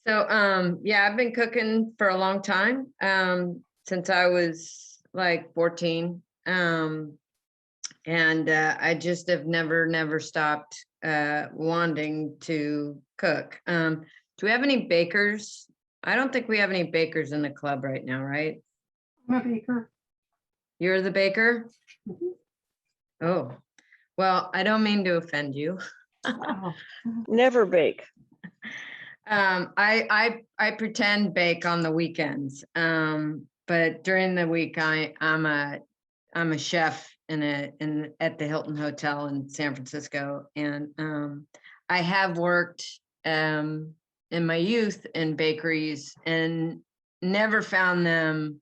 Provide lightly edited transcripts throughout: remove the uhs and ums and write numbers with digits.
Yeah, I've been cooking for a long time, since I was like 14. And I just have never stopped wanting to cook. Do we have any bakers? I don't think we have any bakers in the club right now, right? I'm a baker. You're the baker? Mhm. Oh, well, I don't mean to offend you. Oh, Never bake. I pretend bake on the weekends. But during the week I'm a chef at the Hilton Hotel in San Francisco, and I have worked in my youth in bakeries and never found them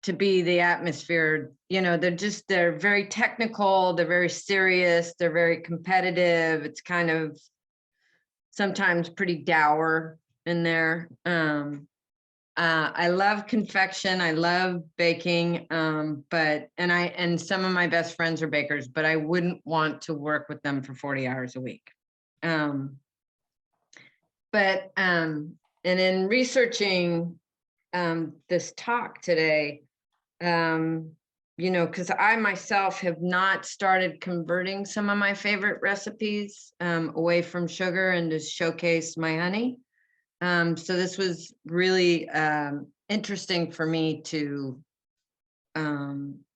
to be the atmosphere. They're very technical, they're very serious, they're very competitive. It's kind of sometimes pretty dour in there. I love confection. I love baking. And some of my best friends are bakers, but I wouldn't want to work with them for 40 hours a week. And in researching this talk today, because I myself have not started converting some of my favorite recipes away from sugar and to showcase my honey. So this was really interesting for me to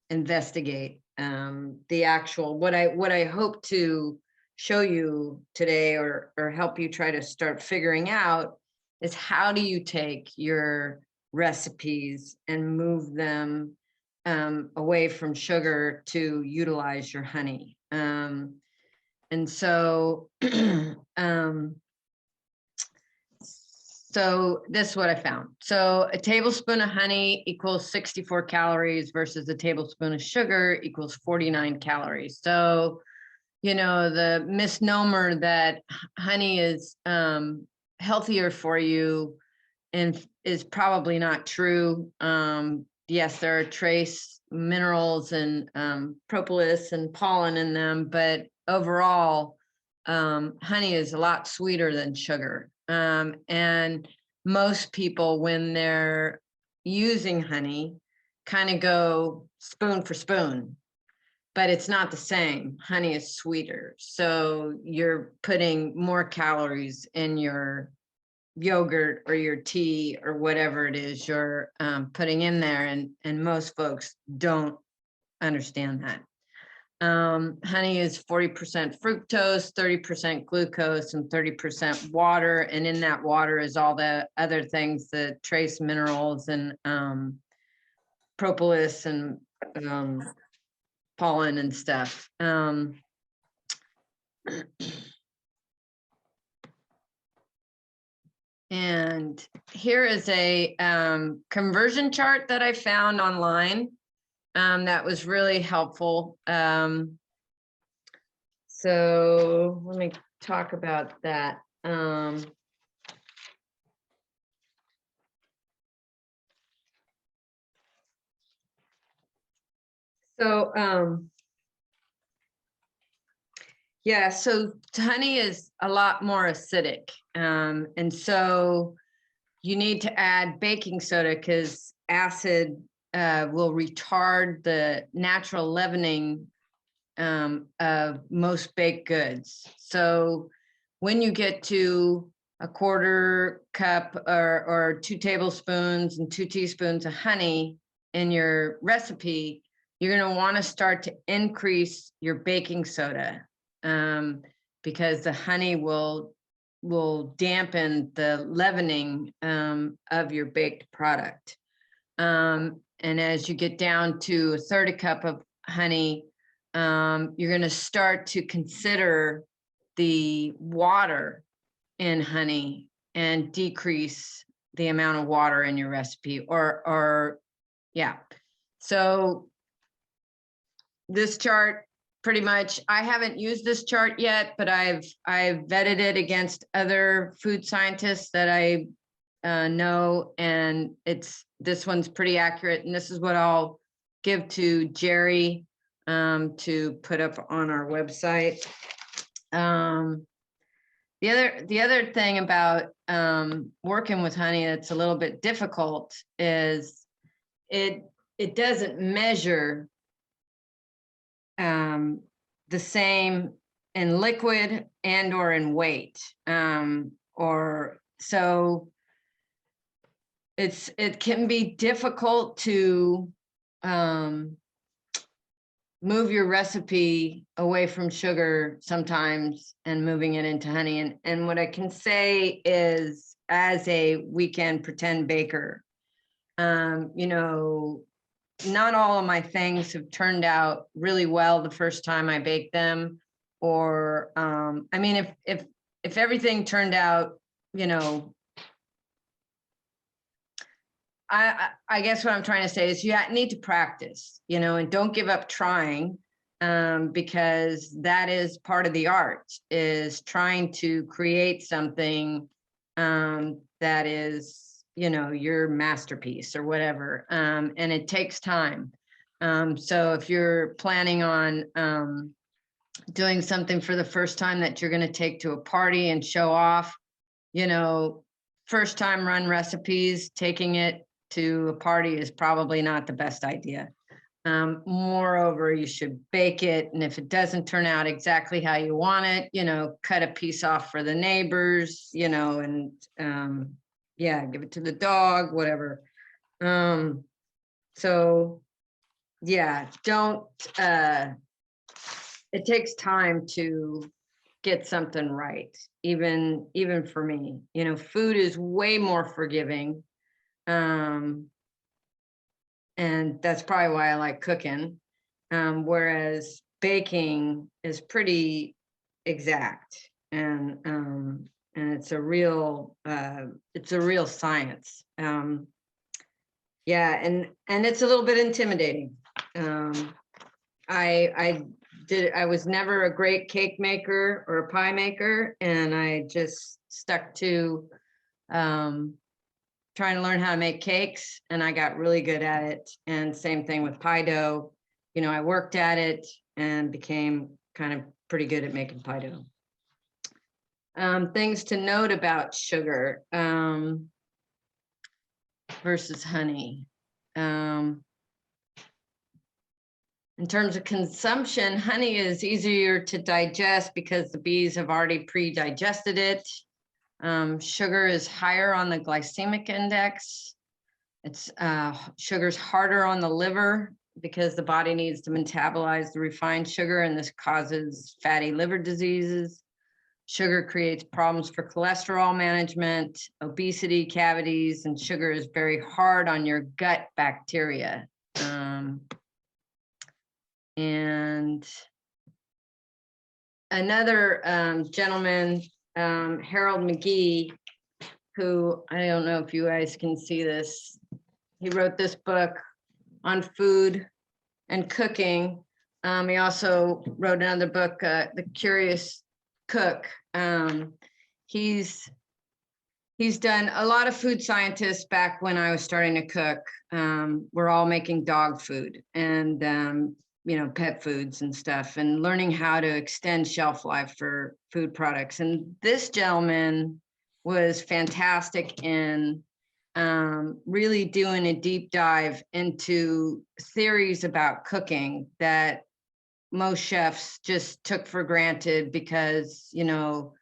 investigate the actual what I hope to show you today, or help you try to start figuring out, is how do you take your recipes and move them away from sugar to utilize your honey. And so So this is what I found. So a tablespoon of honey equals 64 calories versus a tablespoon of sugar equals 49 calories. So, the misnomer that honey is healthier for you and is probably not true. Yes, there are trace minerals and propolis and pollen in them, but overall, honey is a lot sweeter than sugar. And most people, when they're using honey, kind of go spoon for spoon, but it's not the same. Honey is sweeter. So you're putting more calories in your yogurt or your tea or whatever it is you're putting in there. And most folks don't understand that. Honey is 40% fructose, 30% glucose, and 30% water. And in that water is all the other things, the trace minerals and propolis and pollen and stuff. And here is a conversion chart that I found online that was really helpful. So let me talk about that. Yeah, so honey is a lot more acidic. And so you need to add baking soda because acid will retard the natural leavening of most baked goods. So when you get to a quarter cup or 2 tablespoons and 2 teaspoons of honey in your recipe, you're going to want to start to increase your baking soda because the honey will dampen the leavening of your baked product. And as you get down to a third a cup of honey, you're going to start to consider the water in honey and decrease the amount of water in your recipe, yeah. So this chart, pretty much, I haven't used this chart yet, but I've vetted it against other food scientists that I know, and this one's pretty accurate. And this is what I'll give to Jerry to put up on our website. The other thing about working with honey that's a little bit difficult is it doesn't measure the same in liquid and or in weight. Or so it can be difficult to move your recipe away from sugar sometimes and moving it into honey. And what I can say is, as a weekend pretend baker, you know, not all of my things have turned out really well the first time I baked them. Or, I mean, if everything turned out, you know, I guess what I'm trying to say is you need to practice, you know, and don't give up trying, because that is part of the art, is trying to create something that is, you know, your masterpiece or whatever. And it takes time. So if you're planning on doing something for the first time that you're going to take to a party and show off, you know, first time run recipes, taking it to a party is probably not the best idea. Moreover, you should bake it. And if it doesn't turn out exactly how you want it, you know, cut a piece off for the neighbors, you know, and yeah, give it to the dog, whatever. So yeah, don't, it takes time to get something right. Even for me, you know, food is way more forgiving. And that's probably why I like cooking. Whereas baking is pretty exact, and it's a real science. Yeah, and it's a little bit intimidating. I was never a great cake maker or a pie maker, and I just stuck to trying to learn how to make cakes, and I got really good at it. And same thing with pie dough. You know, I worked at it and became kind of pretty good at making pie dough. Things to note about sugar versus honey. In terms of consumption, honey is easier to digest because the bees have already pre-digested it. Sugar is higher on the glycemic index. It's sugar's harder on the liver because the body needs to metabolize the refined sugar, and this causes fatty liver diseases. Sugar creates problems for cholesterol management, obesity, cavities, and sugar is very hard on your gut bacteria. And another gentleman, Harold McGee, who, I don't know if you guys can see this, he wrote this book on food and cooking. He also wrote another book, The Curious Cook. He's done a lot of food scientists back when I was starting to cook. We're all making dog food and you know, pet foods and stuff, and learning how to extend shelf life for food products. And this gentleman was fantastic in really doing a deep dive into theories about cooking that most chefs just took for granted because, you know,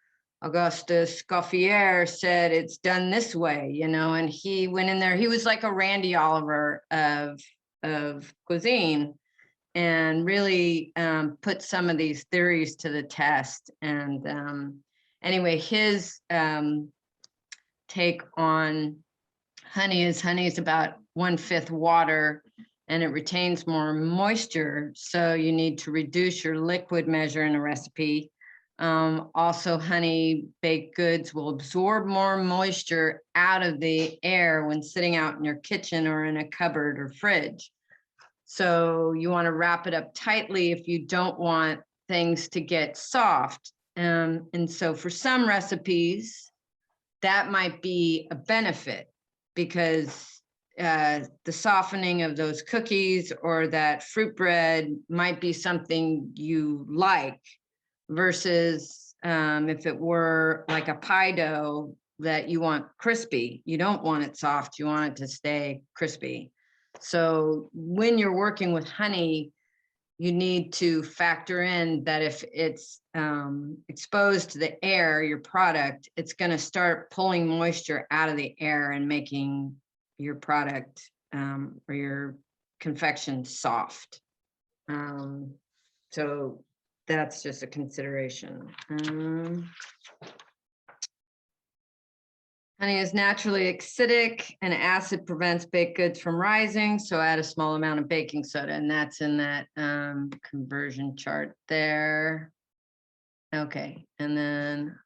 Auguste Escoffier said it's done this way, you know, and he went in there. He was like a Randy Oliver of cuisine, and really put some of these theories to the test. And anyway, his take on honey is about 1/5 water, and it retains more moisture. So you need to reduce your liquid measure in a recipe. Also, honey baked goods will absorb more moisture out of the air when sitting out in your kitchen or in a cupboard or fridge. So you want to wrap it up tightly if you don't want things to get soft. And so for some recipes, that might be a benefit because the softening of those cookies or that fruit bread might be something you like versus if it were like a pie dough that you want crispy, you don't want it soft, you want it to stay crispy. So when you're working with honey, you need to factor in that if it's exposed to the air, your product, it's going to start pulling moisture out of the air and making your product or your confection soft. So that's just a consideration. Honey is naturally acidic and acid prevents baked goods from rising. So add a small amount of baking soda, and that's in that conversion chart there. Okay, and then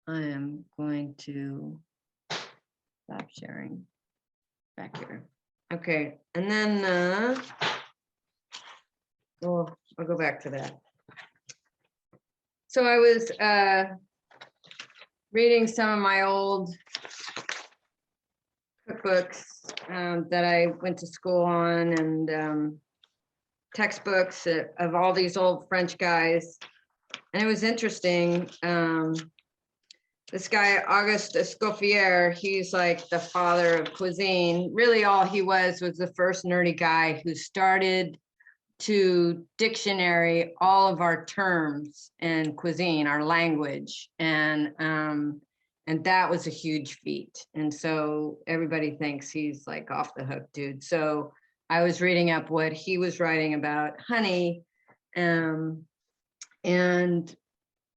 I am going to stop sharing back here. Okay, and then I'll go back to that. So I was reading some of my old cookbooks that I went to school on, and textbooks of all these old French guys. And it was interesting. This guy, Auguste Escoffier, he's like the father of cuisine. Really all he was the first nerdy guy who started to dictionary all of our terms in cuisine, our language, and that was a huge feat. And so everybody thinks he's like off the hook dude. So I was reading up what he was writing about honey, and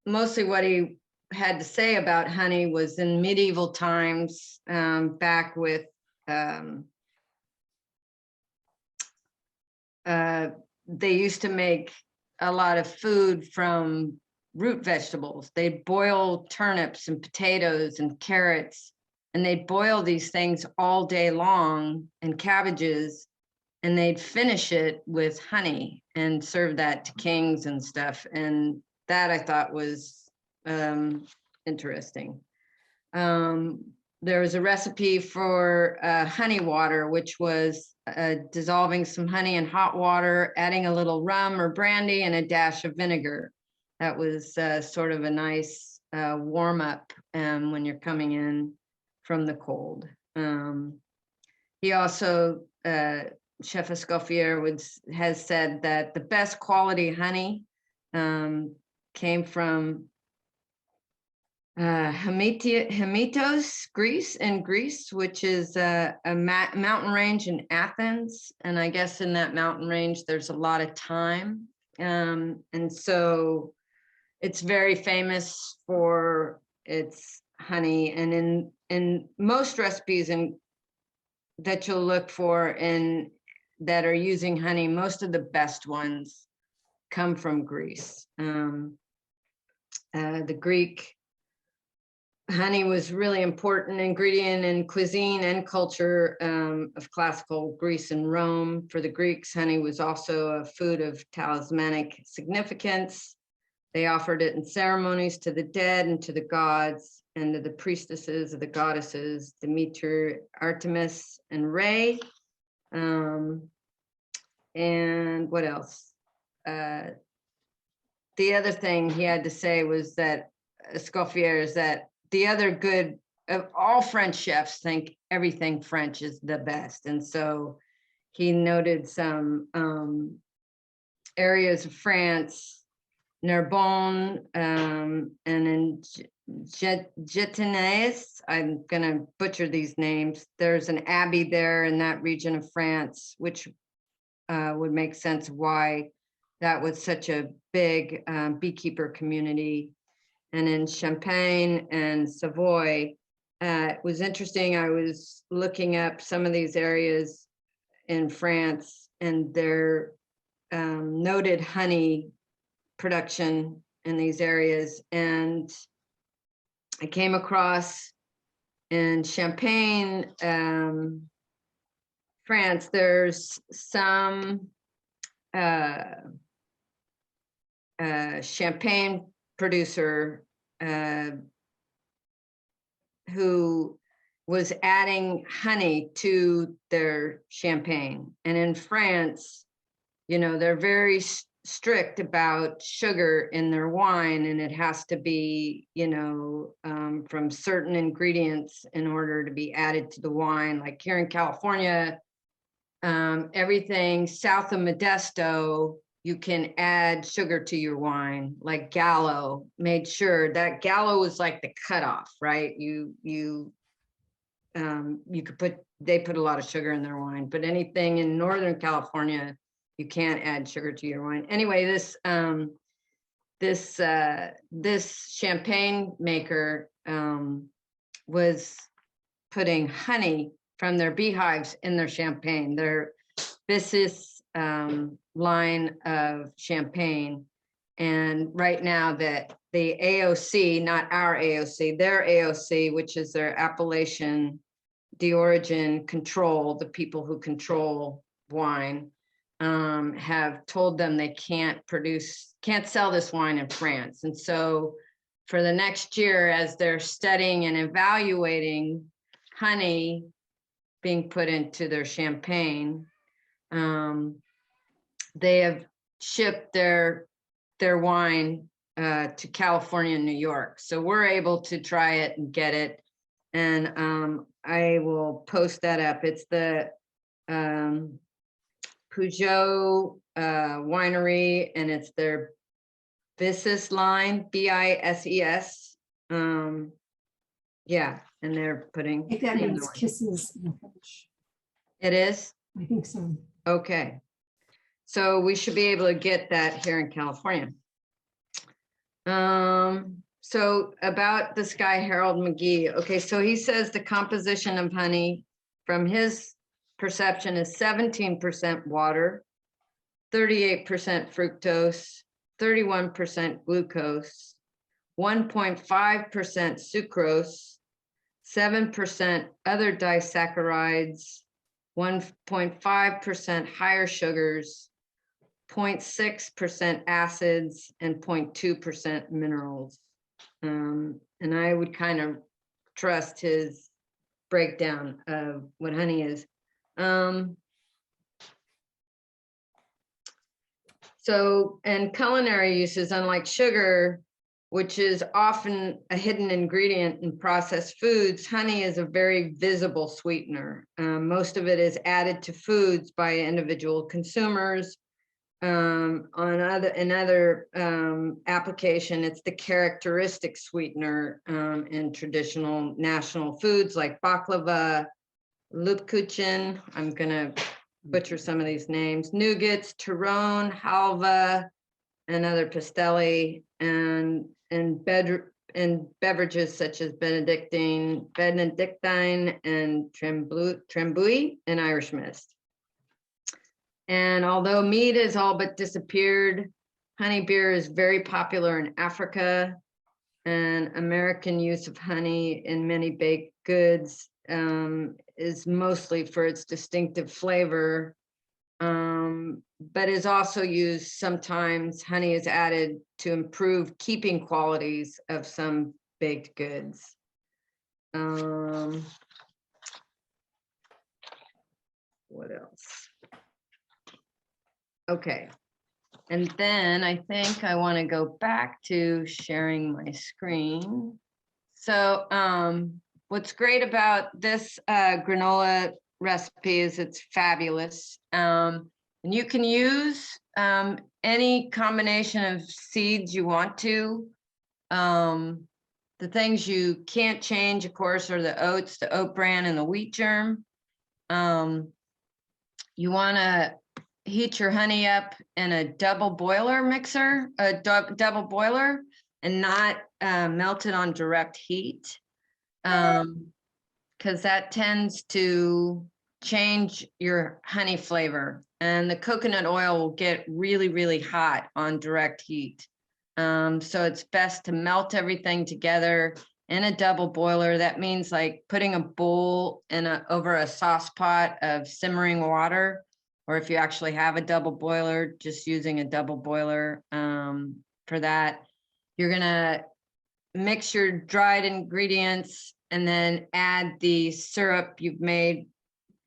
mostly what he had to say about honey was in medieval times, back with they used to make a lot of food from root vegetables. They boil turnips and potatoes and carrots, and they'd boil these things all day long, and cabbages, and they'd finish it with honey and serve that to kings and stuff. And that I thought was interesting. There was a recipe for honey water, which was dissolving some honey in hot water, adding a little rum or brandy and a dash of vinegar. That was sort of a nice warm up when you're coming in from the cold. He also, Chef Escoffier has said that the best quality honey came from Hamitos, Greece, which is a mountain range in Athens. And I guess in that mountain range, there's a lot of thyme. And so it's very famous for its honey. And in most recipes that you'll look for that are using honey, most of the best ones come from Greece. The Greek honey was really important ingredient in cuisine and culture of classical Greece and Rome. For the Greeks, honey was also a food of talismanic significance. They offered it in ceremonies to the dead and to the gods and to the priestesses of the goddesses, Demeter, Artemis, and Re. And what else? The other thing he had to say was that Escoffier is that the other good of all French chefs think everything French is the best. And so he noted some areas of France, Narbonne, and in Getinais, I'm gonna butcher these names. There's an abbey there in that region of France, which would make sense why that was such a big beekeeper community. And in Champagne and Savoy, it was interesting. I was looking up some of these areas in France and their noted honey production in these areas. And I came across in Champagne, France, there's some champagne producer who was adding honey to their champagne. And in France, they're very strict about sugar in their wine, and it has to be, from certain ingredients in order to be added to the wine. Like here in California, everything south of Modesto, you can add sugar to your wine. Like Gallo made sure that Gallo was like the cutoff, right? They put a lot of sugar in their wine, but anything in Northern California, you can't add sugar to your wine. Anyway, this champagne maker was putting honey from their beehives in their champagne, their Bissus line of champagne. And right now that the AOC, not our AOC, their AOC, which is their appellation d'origine control, the people who control wine, have told them they can't sell this wine in France. And so for the next year, as they're studying and evaluating honey being put into their champagne, they have shipped their wine to California and New York. So we're able to try it and get it. And I will post that up. It's the Peugeot winery, and it's their Bissus line, Bisses. Yeah, and they're putting. I think that means kisses in French. It is? I think so. Okay. So we should be able to get that here in California. So about this guy, Harold McGee. Okay, so he says the composition of honey from his perception is 17% water, 38% fructose, 31% glucose, 1.5% sucrose, 7% other disaccharides, 1.5% higher sugars, 0.6% acids, and 0.2% minerals. And I would kind of trust his breakdown of what honey is. So, and culinary uses, unlike sugar, which is often a hidden ingredient in processed foods, honey is a very visible sweetener. Most of it is added to foods by individual consumers. In other application, it's the characteristic sweetener in traditional national foods like baklava, Lupkuchen. I'm gonna butcher some of these names: nougats, Tyrone, halva, and other pastelli, and beverages such as Benedictine, and Trembouille, and Irish mist. And although mead has all but disappeared, honey beer is very popular in Africa, and American use of honey in many baked goods is mostly for its distinctive flavor, but is also used sometimes. Honey is added to improve keeping qualities of some baked goods. What else? Okay. And then I think I want to go back to sharing my screen. So what's great about this granola recipe is it's fabulous. And you can use any combination of seeds you want to. The things you can't change, of course, are the oats, the oat bran, and the wheat germ. You want to heat your honey up in a double boiler mixer, double boiler, and not melt it on direct heat, because that tends to change your honey flavor. And the coconut oil will get really, really hot on direct heat. So it's best to melt everything together in a double boiler. That means like putting a bowl over a sauce pot of simmering water, or if you actually have a double boiler, just using a double boiler for that. You're gonna mix your dried ingredients and then add the syrup you've made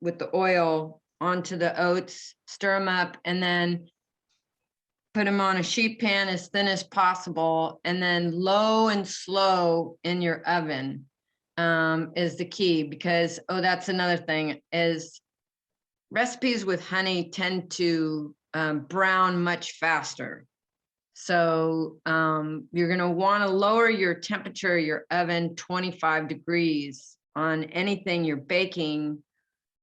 with the oil onto the oats, stir them up, and then put them on a sheet pan as thin as possible, and then low and slow in your oven is the key, because, oh, that's another thing, is recipes with honey tend to brown much faster. So you're going to want to lower your temperature of your oven 25 degrees on anything you're baking,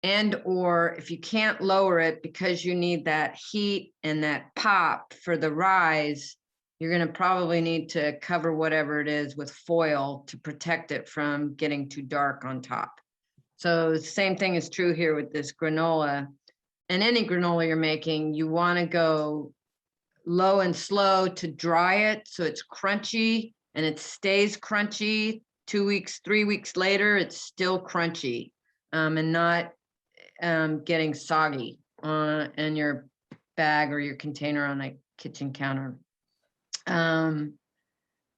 and or if you can't lower it because you need that heat and that pop for the rise, you're going to probably need to cover whatever it is with foil to protect it from getting too dark on top. So the same thing is true here with this granola. And any granola you're making, you want to go low and slow to dry it so it's crunchy, and it stays crunchy 2 weeks, 3 weeks later, it's still crunchy, and not getting soggy in your bag or your container on the kitchen counter. And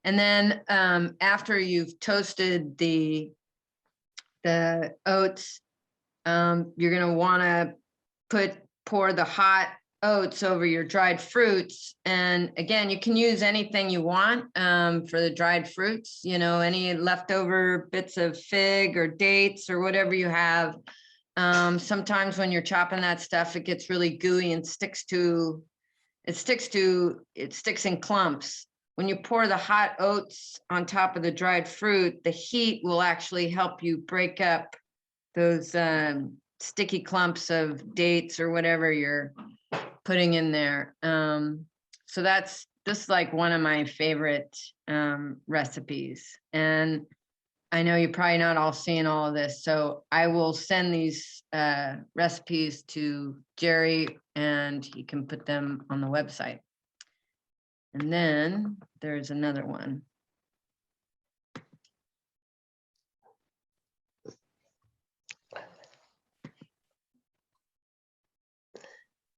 then after you've toasted the oats, you're going to want to pour the hot oats over your dried fruits. And again, you can use anything you want for the dried fruits, you know, any leftover bits of fig or dates or whatever you have. Sometimes when you're chopping that stuff, it gets really gooey and sticks in clumps. When you pour the hot oats on top of the dried fruit, the heat will actually help you break up those sticky clumps of dates or whatever you're putting in there. So that's just like one of my favorite recipes. And I know you're probably not all seeing all of this, so I will send these recipes to Jerry and he can put them on the website. And then there's another one.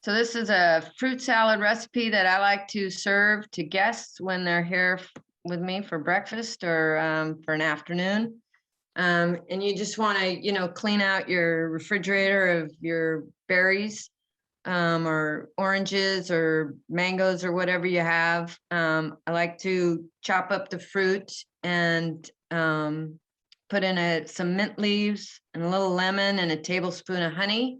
So this is a fruit salad recipe that I like to serve to guests when they're here with me for breakfast or for an afternoon. And you just want to, you know, clean out your refrigerator of your berries or oranges or mangoes or whatever you have. I like to chop up the fruit and put in some mint leaves and a little lemon and a tablespoon of honey.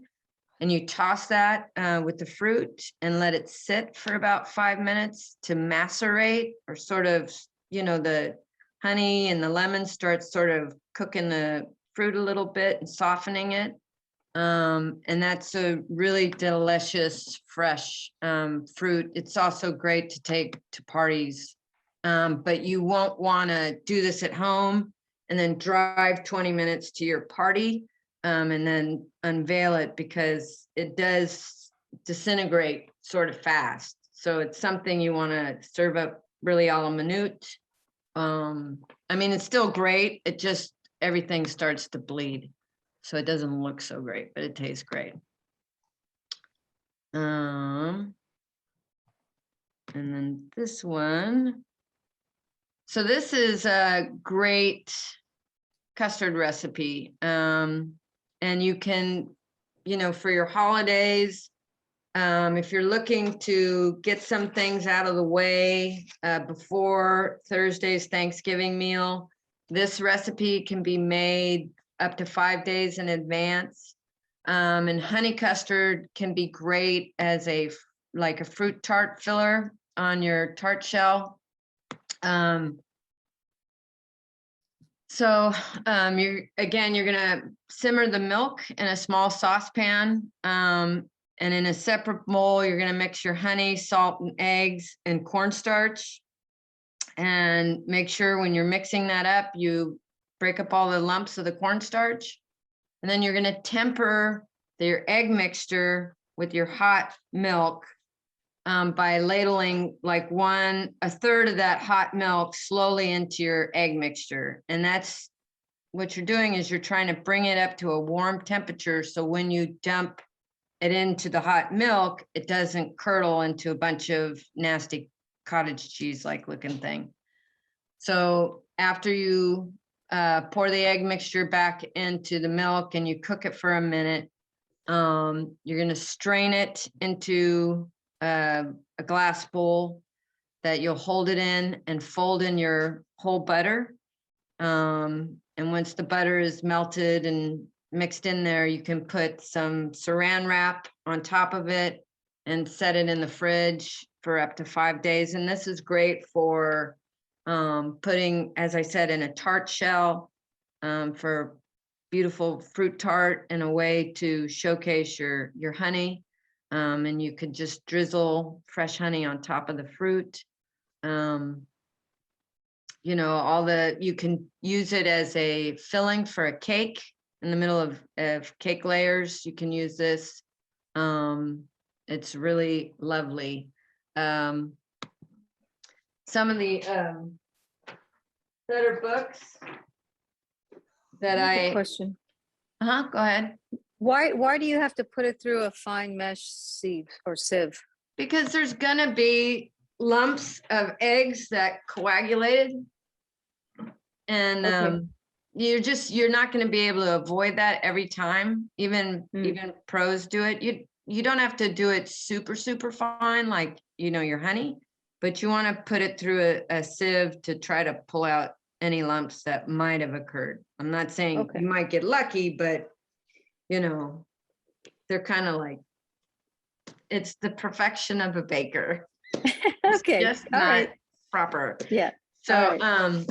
And you toss that with the fruit and let it sit for about 5 minutes to macerate, or sort of, you know, the honey and the lemon starts sort of cooking the fruit a little bit and softening it. And that's a really delicious, fresh fruit. It's also great to take to parties, but you won't want to do this at home and then drive 20 minutes to your party and then unveil it, because it does disintegrate sort of fast. So it's something you want to serve up really a la minute. I mean, it's still great. It just, everything starts to bleed. So it doesn't look so great, but it tastes great. And then this one. So this is a great custard recipe. And you can, you know, for your holidays, if you're looking to get some things out of the way before Thursday's Thanksgiving meal, this recipe can be made up to 5 days in advance. And honey custard can be great as like a fruit tart filler on your tart shell. So you're gonna simmer the milk in a small saucepan, and in a separate bowl, you're gonna mix your honey, salt, and eggs and cornstarch. And make sure when you're mixing that up, you break up all the lumps of the cornstarch. And then you're gonna temper your egg mixture with your hot milk by ladling like a third of that hot milk slowly into your egg mixture. And that's what you're doing, is you're trying to bring it up to a warm temperature. So when you dump it into the hot milk, it doesn't curdle into a bunch of nasty cottage cheese like looking thing. So after you pour the egg mixture back into the milk and you cook it for a minute, you're going to strain it into a a glass bowl that you'll hold it in and fold in your whole butter. And once the butter is melted and mixed in there, you can put some saran wrap on top of it and set it in the fridge for up to 5 days. And this is great for putting, as I said, in a tart shell, for beautiful fruit tart, and a way to showcase your honey. And you could just drizzle fresh honey on top of the fruit. You know, you can use it as a filling for a cake in the middle of cake layers. You can use this. It's really lovely. Some of the better books that Question. Go ahead. Why do you have to put it through a fine mesh sieve or sieve? Because there's gonna be lumps of eggs that coagulated. And Okay. you're not going to be able to avoid that every time. Even pros do it. You don't have to do it super fine, like, you know, your honey, but you want to put it through a sieve to try to pull out any lumps that might have occurred. I'm not saying Okay. you might get lucky, but you know, they're kind of like, it's the perfection of a baker. Okay. Just All not right. proper. Yeah. So All right.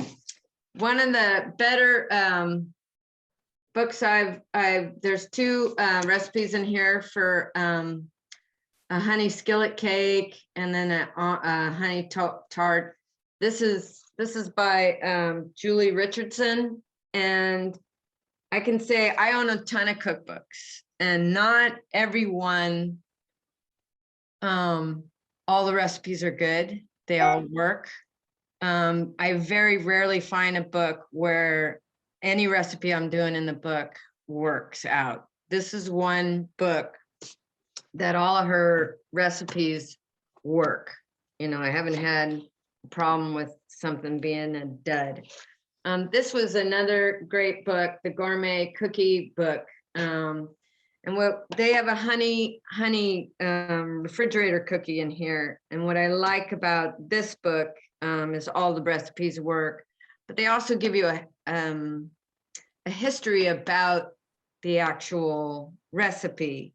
one of the better books there's 2 recipes in here for a honey skillet cake, and then a honey tart. This is by Julie Richardson, and I can say I own a ton of cookbooks, and not everyone, all the recipes are good. They all work. I very rarely find a book where any recipe I'm doing in the book works out. This is one book that all of her recipes work. You know, I haven't had a problem with something being a dud. This was another great book, the Gourmet Cookie book. And what they have a honey refrigerator cookie in here. And what I like about this book is all the recipes work, but they also give you a history about the actual recipe,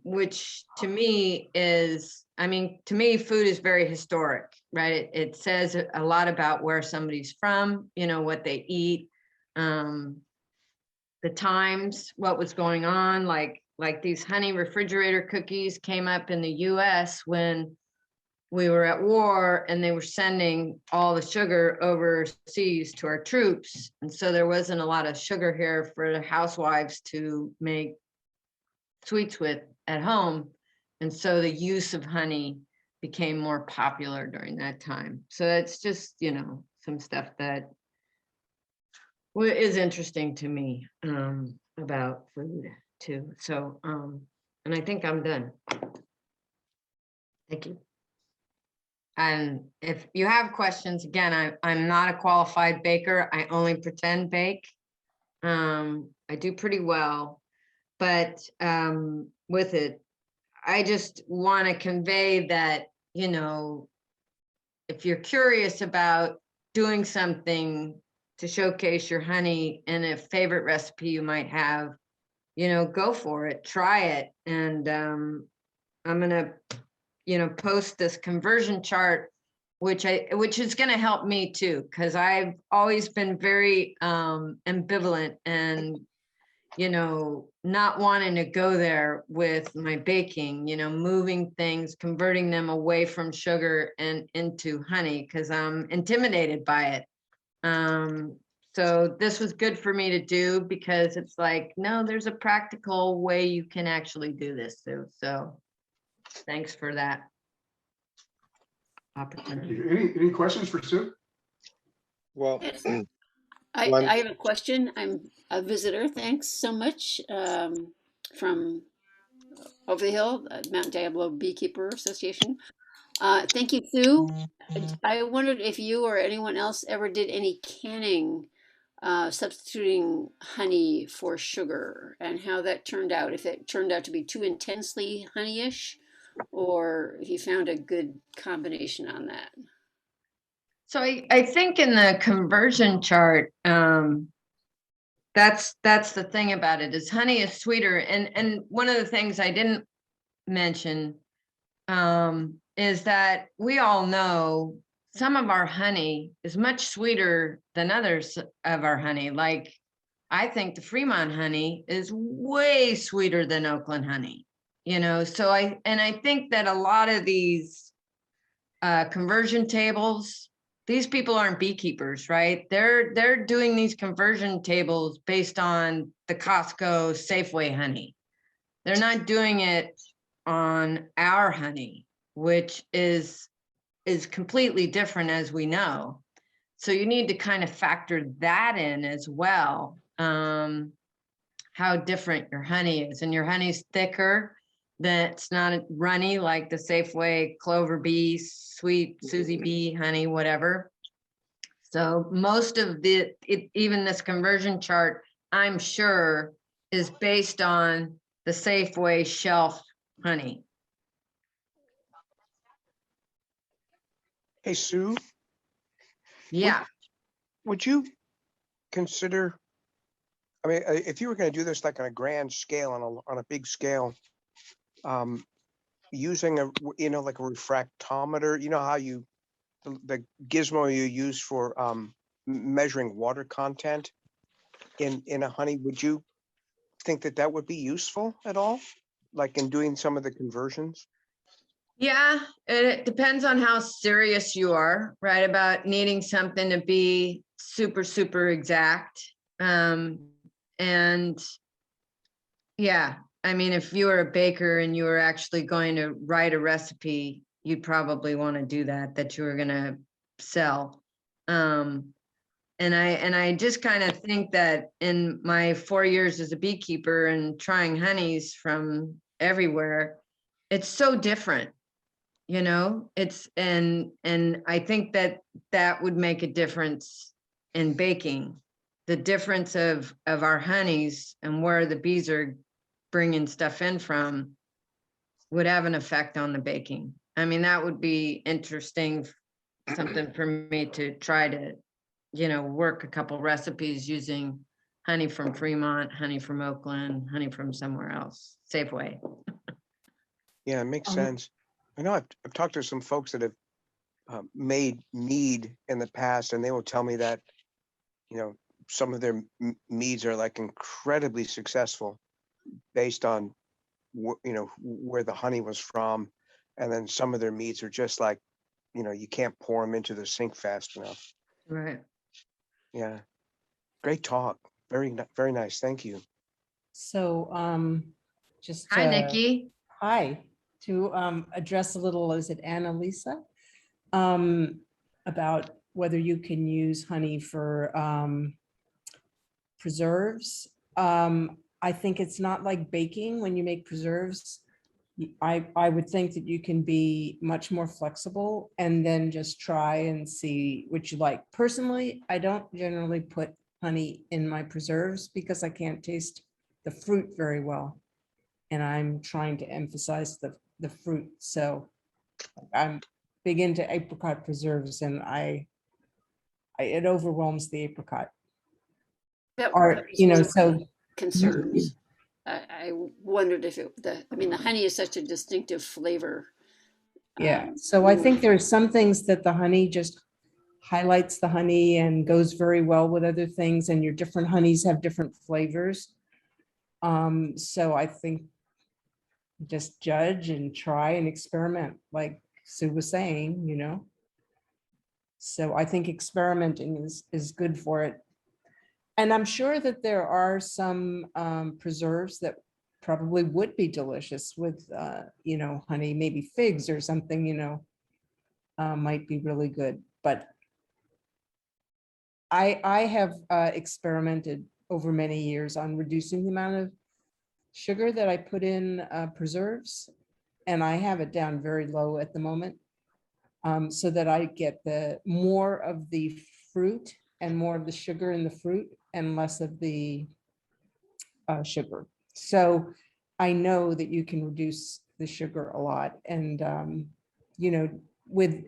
which to me is, I mean, to me, food is very historic, right? It says a lot about where somebody's from, you know, what they eat, the times, what was going on, like these honey refrigerator cookies came up in the US when we were at war, and they were sending all the sugar overseas to our troops. And so there wasn't a lot of sugar here for the housewives to make sweets with at home. And so the use of honey became more popular during that time. So that's just, you know, some stuff that is interesting to me about food too. So, and I think I'm done. Thank you. And if you have questions, again, I'm not a qualified baker. I only pretend bake. I do pretty well, but with it, I just want to convey that, you know, if you're curious about doing something to showcase your honey and a favorite recipe you might have, you know, go for it, try it. And I'm gonna, you know, post this conversion chart, which is going to help me too, because I've always been very ambivalent and, you know, not wanting to go there with my baking, you know, moving things, converting them away from sugar and into honey, because I'm intimidated by it. So this was good for me to do, because it's like, no, there's a practical way you can actually do this too. So thanks for that opportunity. Any questions for Sue? Well, Yes. One- I have a question. I'm a visitor. Thanks so much from over the hill, Mount Diablo Beekeeper Association. Thank you, Sue. I wondered if you or anyone else ever did any canning, substituting honey for sugar, and how that turned out. If it turned out to be too intensely honeyish, or he found a good combination on that. So I think in the conversion chart, that's the thing about it is honey is sweeter. And one of the things I didn't mention is that we all know some of our honey is much sweeter than others of our honey. Like I think the Fremont honey is way sweeter than Oakland honey, so I think that a lot of these conversion tables, these people aren't beekeepers, right? They're doing these conversion tables based on the Costco Safeway honey. They're not doing it on our honey, which is completely different, as we know. So you need to kind of factor that in as well. How different your honey is, and your honey's thicker. That's not runny like the Safeway Clover Bee, Sweet Susie Bee honey, whatever. So most of even this conversion chart, I'm sure, is based on the Safeway shelf honey. Hey, Sue, Yeah. would you consider, I mean, if you were going to do this like on a grand scale, on a big scale, using like a refractometer, how the gizmo you use for measuring water content in a honey, would you think that would be useful at all? Like in doing some of the conversions? Yeah, it depends on how serious you are, right? About needing something to be super, super exact. And yeah, I mean, if you were a baker and you were actually going to write a recipe, you'd probably want to do that you were going to sell. And I just kind of think that in my 4 years as a beekeeper and trying honeys from everywhere, it's so different. It's and I think that would make a difference in baking. The difference of our honeys and where the bees are bringing stuff in from would have an effect on the baking. I mean, that would be interesting, something for me to try to, work a couple recipes using honey from Fremont, honey from Oakland, honey from somewhere else, Safeway. Yeah, it makes sense. I know I've talked to some folks that have made mead in the past, and they will tell me that, some of their meads are like incredibly successful based on, where the honey was from. And then some of their meads are just like, you can't pour them into the sink fast enough. Right. Yeah. Great talk. Very nice. Thank you. So, just, Hi, Nikki. hi, to address a little, is it Annalisa? About whether you can use honey for preserves. I think it's not like baking when you make preserves. I would think that you can be much more flexible and then just try and see what you like. Personally, I don't generally put honey in my preserves because I can't taste the fruit very well. And I'm trying to emphasize the fruit. So I'm big into apricot preserves, and it overwhelms the apricot. That Or, was one of my so concerns. I wondered if the honey is such a distinctive flavor. yeah. So I think there are some things that the honey just highlights the honey and goes very well with other things, and your different honeys have different flavors. So I think just judge and try and experiment, like Sue was saying. So I think experimenting is good for it. And I'm sure that there are some preserves that probably would be delicious with, honey, maybe figs or something, might be really good. But I have experimented over many years on reducing the amount of sugar that I put in preserves, and I have it down very low at the moment, so that I get the more of the fruit and more of the sugar in the fruit and less of the sugar. So I know that you can reduce the sugar a lot. And, you know,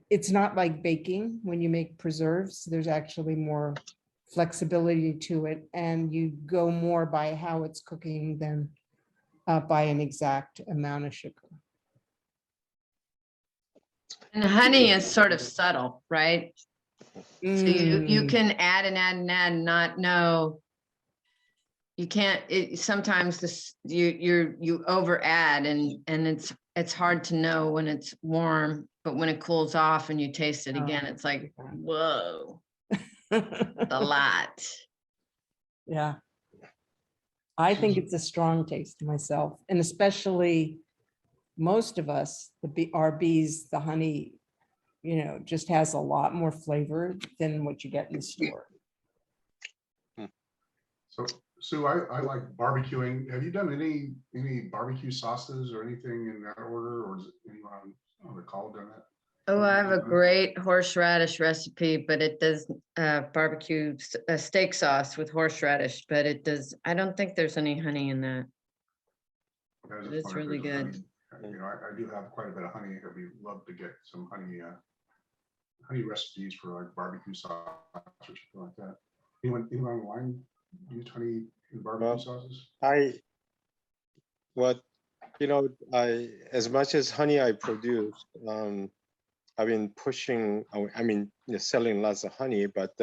it's not like baking when you make preserves, there's actually more flexibility to it, and you go more by how it's cooking than by an exact amount of sugar. And honey is sort of subtle, right? So you can add and add and add and not know. You can't, sometimes you over add and it's hard to know when it's warm, but when it cools off and you taste it again, it's like, whoa, a lot. Yeah. I think it's a strong taste myself, and especially most of us, our bees, the honey, you know, just has a lot more flavor than what you get in the store. So Sue, I like barbecuing. Have you done any barbecue sauces or anything in that order, or is it anyone on the call done that? Oh, I have a great horseradish recipe, but it does barbecue steak sauce with horseradish, but it does, I don't think there's any honey in that. Okay, It's really good. Honey. You know, I do have quite a bit of honey. I'd love to get some honey recipes for like barbecue sauce or something like that. Anyone online use honey in barbecue sauces? As much as honey I produce, I've been pushing, selling lots of honey, but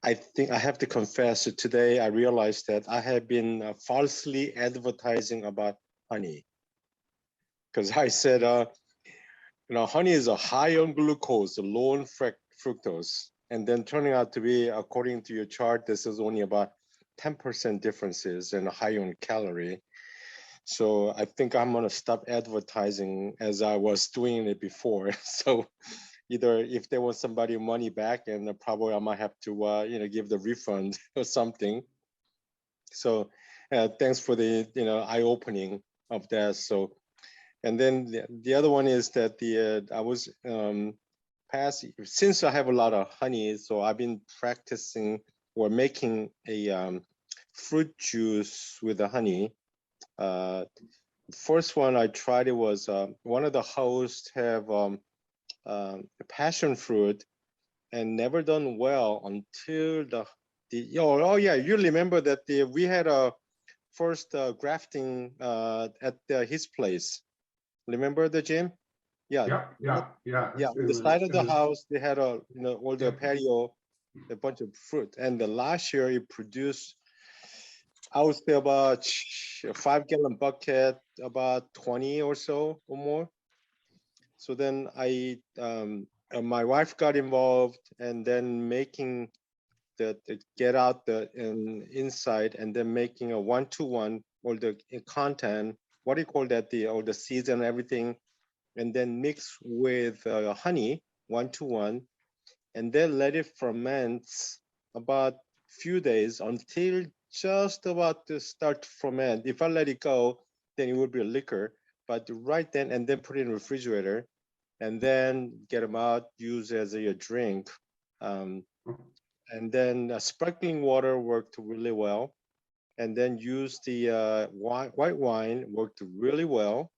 I think I have to confess that today I realized that I have been falsely advertising about honey. Because I said, honey is a high on glucose, low on fructose. And then turning out to be, according to your chart, this is only about 10% differences and high on calorie. So I think I'm gonna stop advertising as I was doing it before. So either if they want somebody money back, and probably I might have to, give the refund or something. So thanks for the, eye-opening of that. So, and then the other one is that I was since I have a lot of honey, so I've been practicing or making a fruit juice with the honey. First one I tried, it was one of the hosts have passion fruit and never done well until you remember that we had a first grafting at his place. Remember the Jim? Yeah. Yeah. On the side of the house, they had all the patio, a bunch of fruit. And the last year it produced, I would say about a 5-gallon bucket, about 20 or so or more. So then my wife got involved, and then making get out the inside, and then making a 1-to-1 all the content. What do you call that? All the seeds and everything, and then mix with honey 1-to-1, and then let it ferment about few days until just about to start to ferment. If I let it go, then it would be a liquor. But right then, and then put it in the refrigerator, and then get them out, use as a drink. And then sparkling water worked really well. And then use the white wine, worked really well.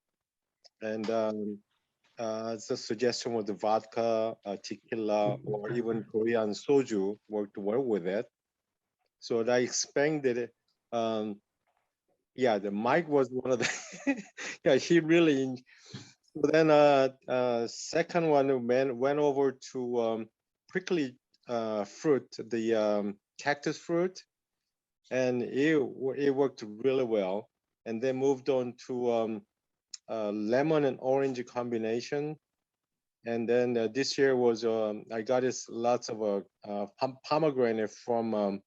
And the suggestion with the vodka, tequila, or even Korean soju worked well with it. So I expanded it. The Mike was one of the, he really, so then second one went over to prickly fruit, the cactus fruit, and it worked really well. And then moved on to lemon and orange combination. And then this year was, I got lots of pomegranate from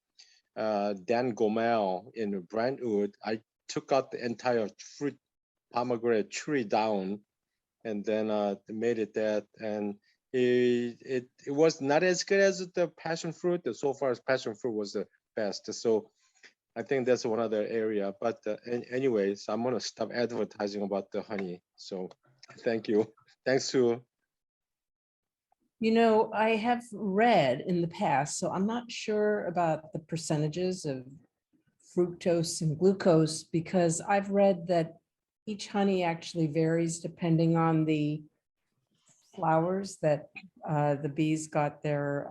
Dan Gomel in Brentwood. I took out the entire fruit pomegranate tree down, and then made it that. And it was not as good as the passion fruit. So far as passion fruit was the best. So I think that's one other area. But anyways, I'm gonna stop advertising about the honey. So thank you. Thanks, Sue. You know, I have read in the past, so I'm not sure about the percentages of fructose and glucose, because I've read that each honey actually varies depending on the flowers that the bees got their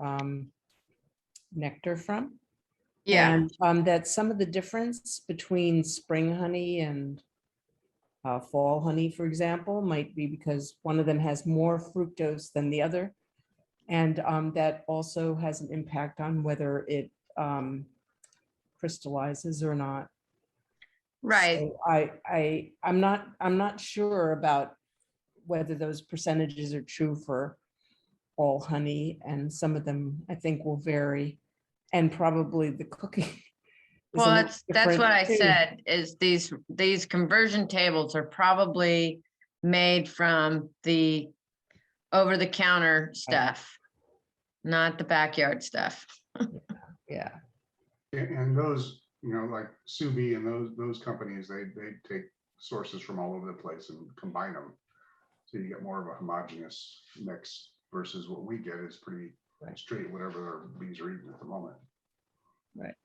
nectar from. Yeah, And that some of the difference between spring honey and fall honey, for example, might be because one of them has more fructose than the other. And that also has an impact on whether it crystallizes or not. right. So I'm not sure about whether those percentages are true for all honey, and some of them I think will vary, and probably the cooking is a Well, little that's what different I too. said, is these conversion tables are probably made from the over-the-counter stuff, not the backyard stuff. Yeah, And those, like sous vide and those companies, they take sources from all over the place and combine them. So you get more of a homogeneous mix versus what we get is pretty Right. straight, whatever our bees are eating at the moment. right.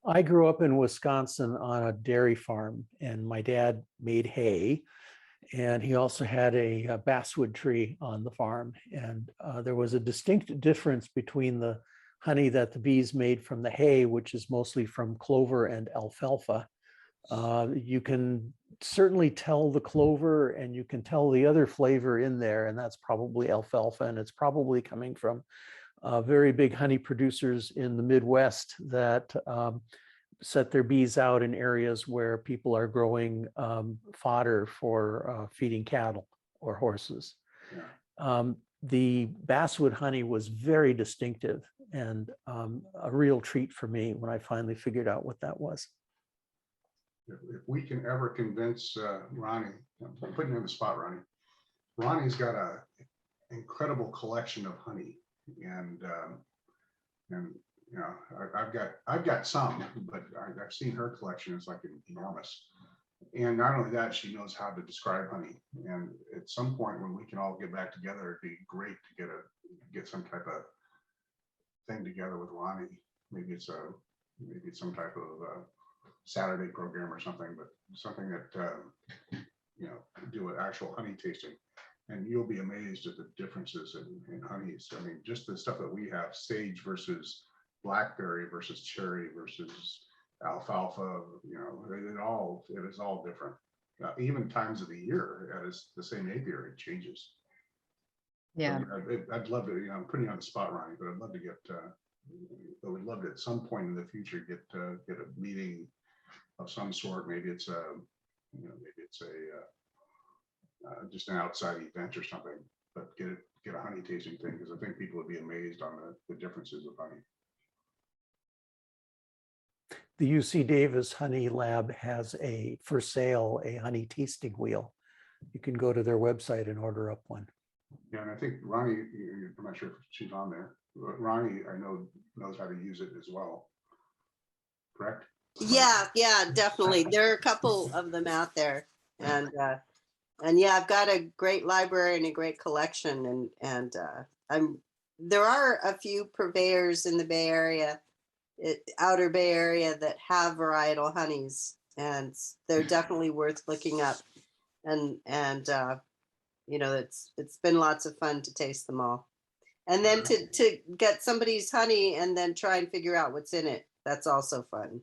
I grew up in Wisconsin on a dairy farm, and my dad made hay, and he also had a basswood tree on the farm. And there was a distinct difference between the honey that the bees made from the hay, which is mostly from clover and alfalfa. You can certainly tell the clover, and you can tell the other flavor in there, and that's probably alfalfa, and it's probably coming from very big honey producers in the Midwest that set their bees out in areas where people are growing fodder for feeding cattle or horses. Yeah. The basswood honey was very distinctive and a real treat for me when I finally figured out what that was. If we can ever convince Ronnie, I'm putting you on the spot, Ronnie. Ronnie's got a incredible collection of honey, and I've got some, but I've seen her collection is like enormous. And not only that, she knows how to describe honey. And at some point when we can all get back together, it'd be great to get some type of thing together with Ronnie. Maybe it's some type of Saturday program or something, but something that do an actual honey tasting. And you'll be amazed at the differences in honeys. I mean, just the stuff that we have, sage versus blackberry versus cherry versus alfalfa, it is all different. Even times of the year, at the same apiary, it changes. Yeah. I'd love to, I'm putting you on the spot, Ronnie, but I'd love to but we'd love to at some point in the future get a meeting of some sort. Maybe it's just an outside event or something, but get a honey tasting thing, because I think people would be amazed on the differences of honey. The UC Davis Honey Lab has for sale a honey tasting wheel. You can go to their website and order up one. Yeah, and I think Ronnie, I'm not sure if she's on there, but Ronnie, I know, knows how to use it as well. Correct? Yeah, definitely. There are a couple of them out there, and yeah, I've got a great library and a great collection, and there are a few purveyors in the Bay Area, outer Bay Area, that have varietal honeys, and they're definitely worth looking up. And it's been lots of fun to taste them all, and then to get somebody's honey and then try and figure out what's in it. That's also fun.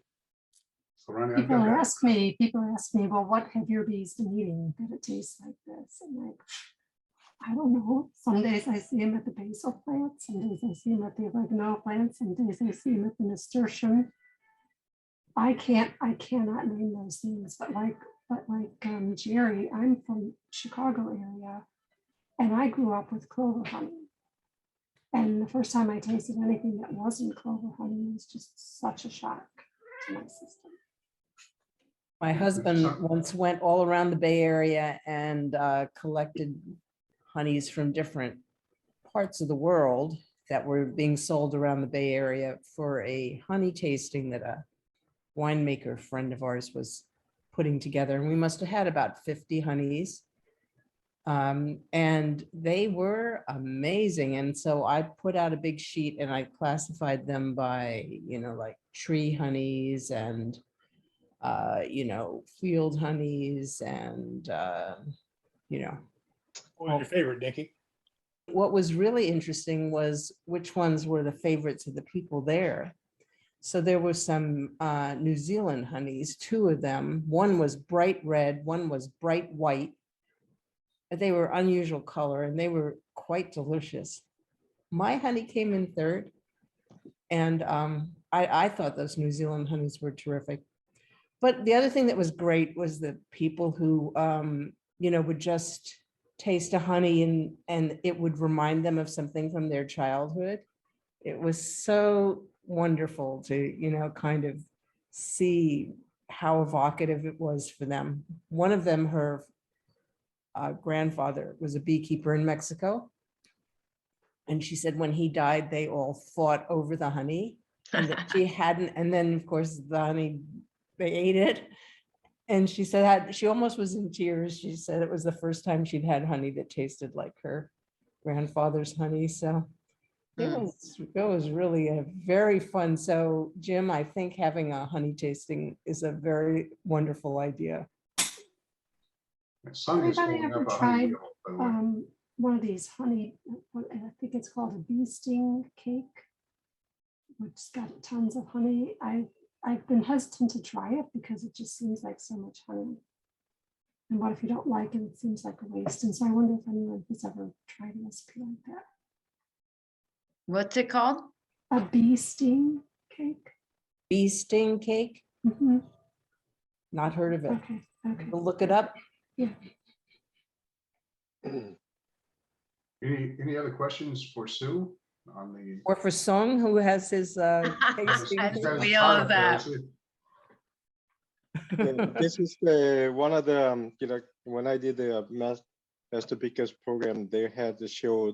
So Ronnie, People ask me, well, what have your bees been eating that it tastes like this? And like, I don't know. Some days I see them at the basil plants, some days I see them at the oregano plants, some days I see them at the nasturtium. I cannot name those things, but like Jerry, I'm from Chicago area, and I grew up with clover honey. And the first time I tasted anything that wasn't clover honey was just such a shock to my system. My husband once went all around the Bay Area and collected honeys from different parts of the world that were being sold around the Bay Area for a honey tasting that a winemaker friend of ours was putting together. And we must have had about 50 honeys. And they were amazing. And so I put out a big sheet and I classified them by, like tree honeys and field honeys and, What was your favorite, Nikki? what was really interesting was which ones were the favorites of the people there. So there were some New Zealand honeys, two of them. One was bright red, one was bright white. They were unusual color and they were quite delicious. My honey came in third. And I thought those New Zealand honeys were terrific. But the other thing that was great was the people who, would just taste a honey and it would remind them of something from their childhood. It was so wonderful to, kind of see how evocative it was for them. One of them, her grandfather was a beekeeper in Mexico. And she said when he died, they all fought over the honey and that she hadn't. And then, of course, the honey, they ate it. And she said she almost was in tears. She said it was the first time she'd had honey that tasted like her grandfather's honey. So it was really a very fun. So, Jim, I think having a honey tasting is a very wonderful idea. Anybody ever tried one of these honey, I think it's called a bee sting cake, which's got tons of honey. I've been hesitant to try it because it just seems like so much honey. And what if you don't like it? It seems like a waste. And so I wonder if anyone has ever tried a recipe like that. What's it called? A bee sting cake. Bee sting cake? Mm-hmm. Not heard of it. Okay. We'll look it up. Yeah. Any other questions for Sue on the? Or for Sung, who has his tasting. We all of that. Yeah, this is one of the, when I did the Master Bakers program, they had to show,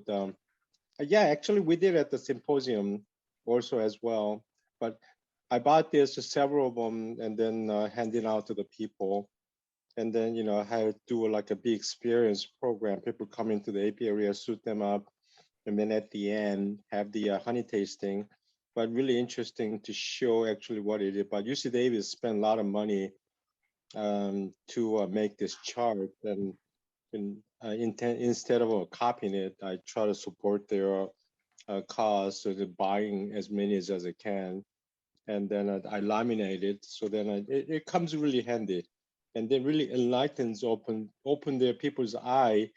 yeah, actually we did at the symposium also as well, but I bought this, several of them, and then handing out to the people. And then, I had to do like a big experience program. People come into the AP area, suit them up, and then at the end have the honey tasting. But really interesting to show actually what it is. But UC Davis spent a lot of money to make this chart, and instead of copying it, I try to support their cause, so they're buying as many as I can, and then I laminate it, so then it comes really handy, and then really enlightens, open their people's eye,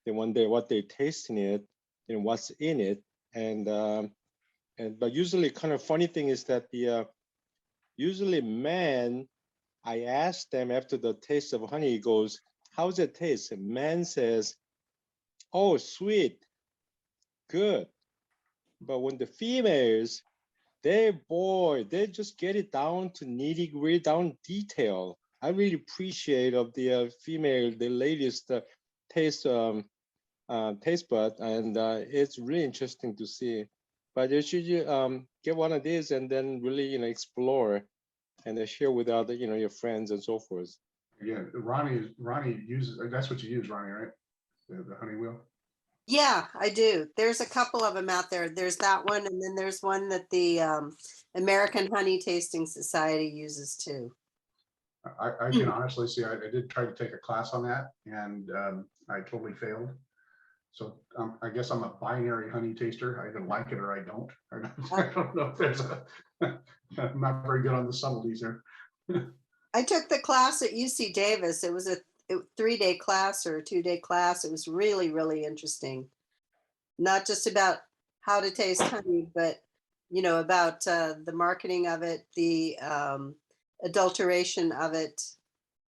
they wonder what they taste in it and what's in it, but usually kind of funny thing is that usually man, I ask them after the taste of honey, he goes, how's it taste? And man says, oh, sweet, good. But when the females, they just get it down to nitty gritty, down detail. I really appreciate of the female, the latest taste bud, and it's really interesting to see. But you should get one of these and then really explore and share with other your friends and so forth. Yeah, Ronnie uses, that's what you use, Ronnie, right? The honey wheel. Yeah, I do. There's a couple of them out there. There's that one, and then there's one that the American Honey Tasting Society uses too. I can honestly say I did try to take a class on that, and I totally failed. So I guess I'm a binary honey taster. I either like it or I don't. I don't know if there's I'm not very good on the subtleties there. I took the class at UC Davis. It was a 3-day class or a 2-day class. It was really, really interesting. Not just about how to taste honey, but about the marketing of it, the adulteration of it,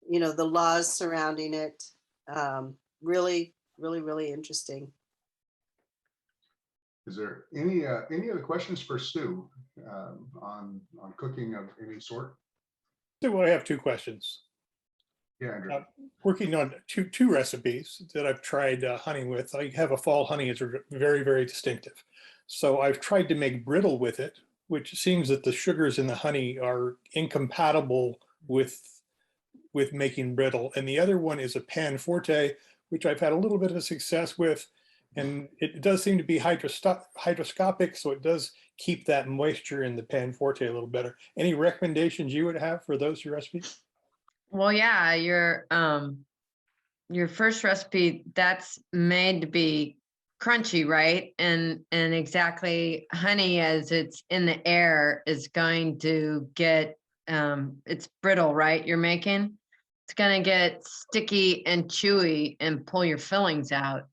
the laws surrounding it. Really, really, really interesting. Is there any other questions for Sue on cooking of any sort? So I have two questions. Yeah, Andrew. Working on two recipes that I've tried honey with. I have a fall honey. It's very, very distinctive. So I've tried to make brittle with it, which seems that the sugars in the honey are incompatible with making brittle. And the other one is a pan forte, which I've had a little bit of success with. And it does seem to be hydroscopic, so it does keep that moisture in the pan forte a little better. Any recommendations you would have for those two recipes? Well, yeah, your first recipe, that's made to be crunchy, right? And exactly, honey as it's in the air is going to get it's brittle, right? You're making it's gonna get sticky and chewy and pull your fillings out.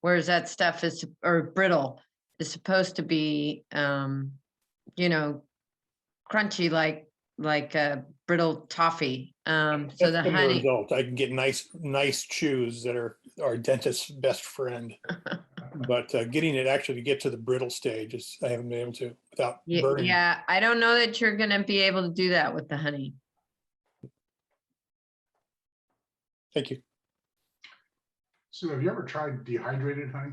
Whereas that stuff is or brittle is supposed to be you know, crunchy like a brittle toffee. So That's the been the honey, result. I can get nice chews that are our dentist's best friend. But getting it actually to get to the brittle stage is, I haven't been able to without burning. yeah, I don't know that you're gonna be able to do that with the honey. Thank you. So have you ever tried dehydrated honey?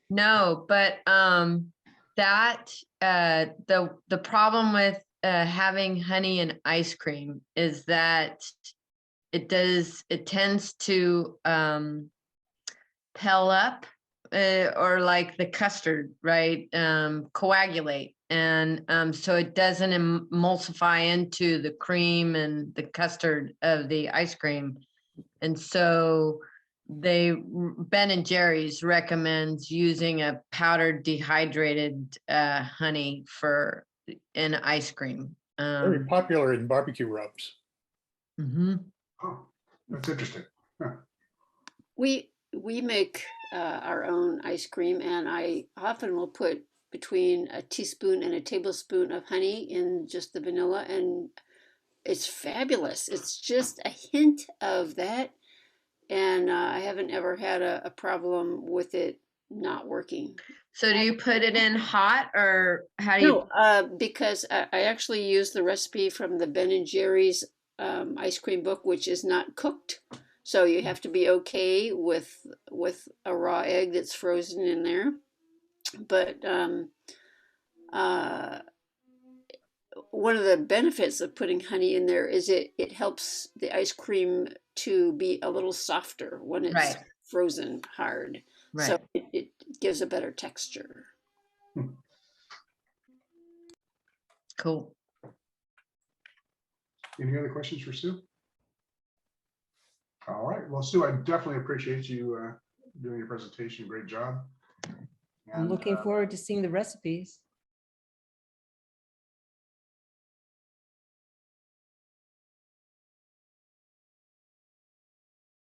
No, but that the problem with having honey and ice cream is that it tends to pell up or like the custard, right? Coagulate. And so it doesn't emulsify into the cream and the custard of the ice cream. And so Ben and Jerry's recommends using a powdered dehydrated honey for in ice cream. Very popular in barbecue rubs. Mhm. Oh, that's interesting. Huh. We make our own ice cream, and I often will put between a teaspoon and a tablespoon of honey in just the vanilla, and it's fabulous. It's just a hint of that, and I haven't ever had a problem with it not working. So do you put it in hot or how do you? No, because I actually use the recipe from the Ben and Jerry's ice cream book, which is not cooked. So you have to be okay with a raw egg that's frozen in there. But uh, one of the benefits of putting honey in there is it helps the ice cream to be a little softer when it's Right. frozen hard. So Right. it gives a better texture. Cool. Any other questions for Sue? All right. Well, Sue, I definitely appreciate you doing your presentation. Great job. I'm looking forward to seeing the recipes.